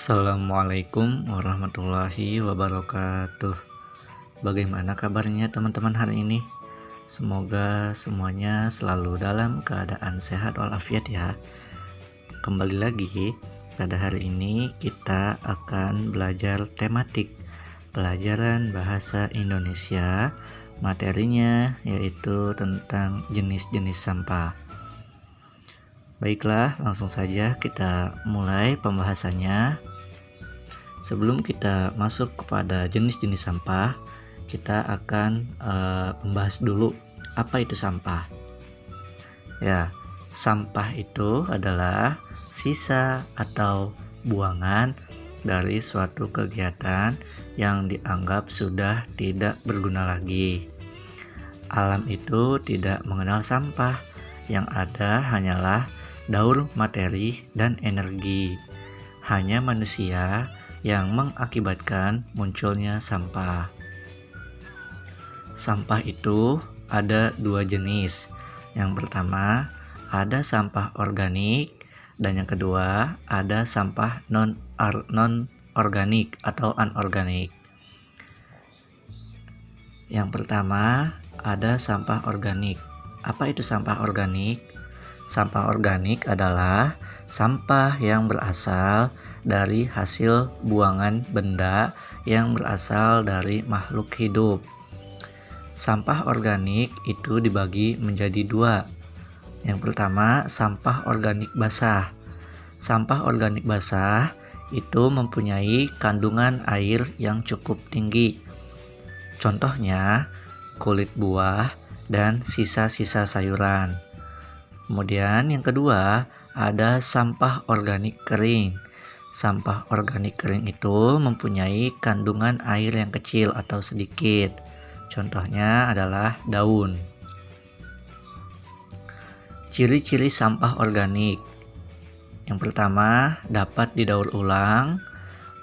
Assalamualaikum warahmatullahi wabarakatuh. Bagaimana kabarnya teman-teman hari ini? Semoga semuanya selalu dalam keadaan sehat walafiat ya. Kembali lagi, pada hari ini kita akan belajar tematik pelajaran bahasa Indonesia. Materinya yaitu tentang jenis-jenis sampah. Baiklah, langsung saja kita mulai pembahasannya. Sebelum kita masuk kepada jenis-jenis sampah, kita akan membahas dulu apa itu sampah. Ya, sampah itu adalah sisa atau buangan dari suatu kegiatan yang dianggap sudah tidak berguna lagi. Alam itu tidak mengenal sampah, yang ada hanyalah daur materi dan energi. Hanya manusia yang mengakibatkan munculnya sampah. Sampah itu ada dua jenis. Yang pertama ada sampah organik dan yang kedua ada sampah non organik atau anorganik. Yang pertama ada sampah organik. Apa itu sampah organik? Sampah organik adalah sampah yang berasal dari hasil buangan benda yang berasal dari makhluk hidup. Sampah organik itu dibagi menjadi dua. Yang pertama, sampah organik basah. Sampah organik basah itu mempunyai kandungan air yang cukup tinggi. Contohnya, kulit buah dan sisa-sisa sayuran. Kemudian yang kedua ada sampah organik kering. Sampah organik kering itu mempunyai kandungan air yang kecil atau sedikit. Contohnya adalah daun. Ciri-ciri sampah organik. Yang pertama dapat didaur ulang.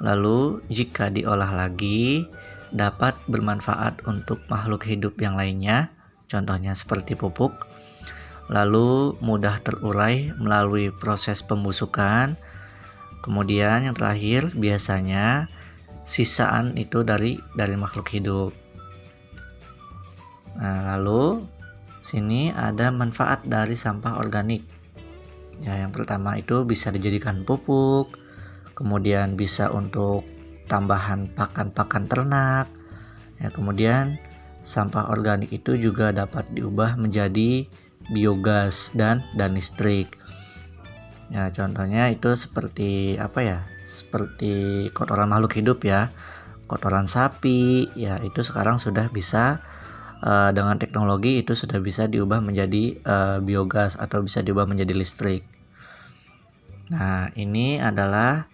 Lalu jika diolah lagi dapat bermanfaat untuk makhluk hidup yang lainnya. Contohnya seperti pupuk. Lalu mudah terurai melalui proses pembusukan. Kemudian yang terakhir biasanya sisaan itu dari makhluk hidup. Nah, lalu sini ada manfaat dari sampah organik. Ya, yang pertama itu bisa dijadikan pupuk, kemudian bisa untuk tambahan pakan ternak. Ya, kemudian sampah organik itu juga dapat diubah menjadi biogas dan listrik. Ya, contohnya itu seperti apa ya? Seperti kotoran makhluk hidup ya. Kotoran sapi, ya itu sekarang sudah bisa dengan teknologi itu sudah bisa diubah menjadi biogas atau bisa diubah menjadi listrik. Nah, ini adalah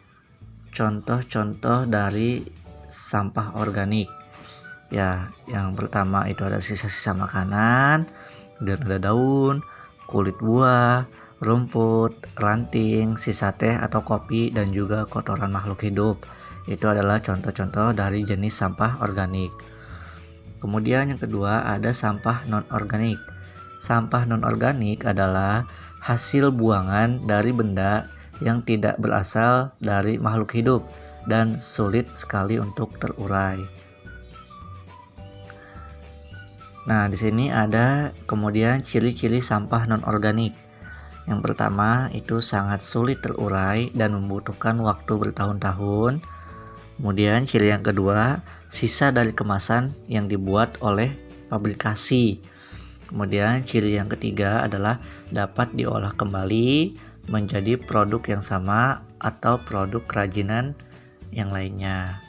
contoh-contoh dari sampah organik. Ya, yang pertama itu ada sisa-sisa makanan, kemudian ada daun, kulit buah, rumput, ranting, sisa teh atau kopi, dan juga kotoran makhluk hidup. Itu adalah contoh-contoh dari jenis sampah organik. Kemudian yang kedua ada sampah non-organik. Sampah non-organik adalah hasil buangan dari benda yang tidak berasal dari makhluk hidup dan sulit sekali untuk terurai. Nah, di sini ada kemudian ciri-ciri sampah non-organik. Yang pertama itu sangat sulit terurai dan membutuhkan waktu bertahun-tahun. Kemudian ciri yang kedua, sisa dari kemasan yang dibuat oleh pabrikasi. Kemudian ciri yang ketiga adalah dapat diolah kembali menjadi produk yang sama atau produk kerajinan yang lainnya.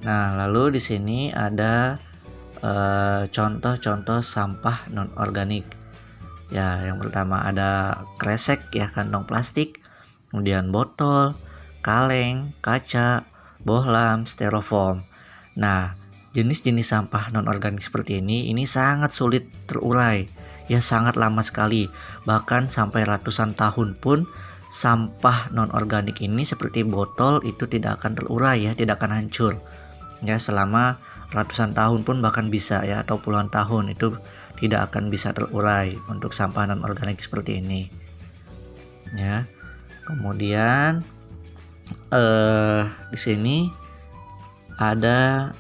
Nah, lalu di sini ada contoh-contoh sampah non-organik. Ya, yang pertama ada kresek ya, kantong plastik, kemudian botol, kaleng, kaca, bohlam, styrofoam. Nah, jenis-jenis sampah non-organik seperti ini sangat sulit terurai. Ya, sangat lama sekali. Bahkan sampai ratusan tahun pun sampah non-organik ini seperti botol itu tidak akan terurai ya, tidak akan hancur. Ya, selama ratusan tahun pun bahkan bisa ya, atau puluhan tahun itu tidak akan bisa terurai untuk sampah non organik seperti ini. Ya. Kemudian Di sini ada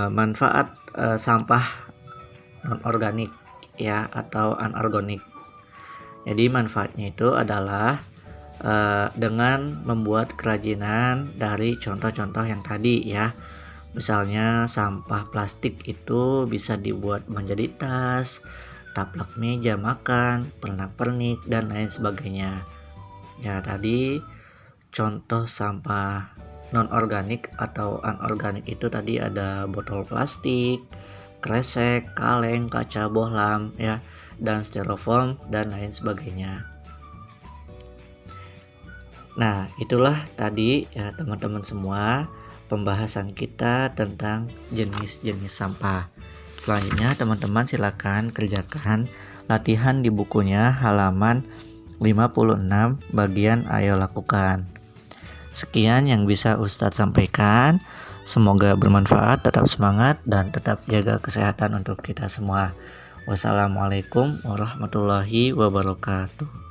manfaat sampah non organik ya atau anorganik. Jadi manfaatnya itu adalah dengan membuat kerajinan dari contoh-contoh yang tadi ya. Misalnya sampah plastik itu bisa dibuat menjadi tas, taplak meja makan, pernak-pernik dan lain sebagainya. Ya tadi contoh sampah non organik atau anorganik itu tadi ada botol plastik, kresek, kaleng, kaca bohlam ya, dan styrofoam dan lain sebagainya. Nah, itulah tadi ya teman-teman semua pembahasan kita tentang jenis-jenis sampah. Selanjutnya teman-teman silakan kerjakan latihan di bukunya halaman 56 bagian ayo lakukan. Sekian yang bisa Ustadz sampaikan. Semoga bermanfaat, tetap semangat dan tetap jaga kesehatan untuk kita semua. Wassalamualaikum warahmatullahi wabarakatuh.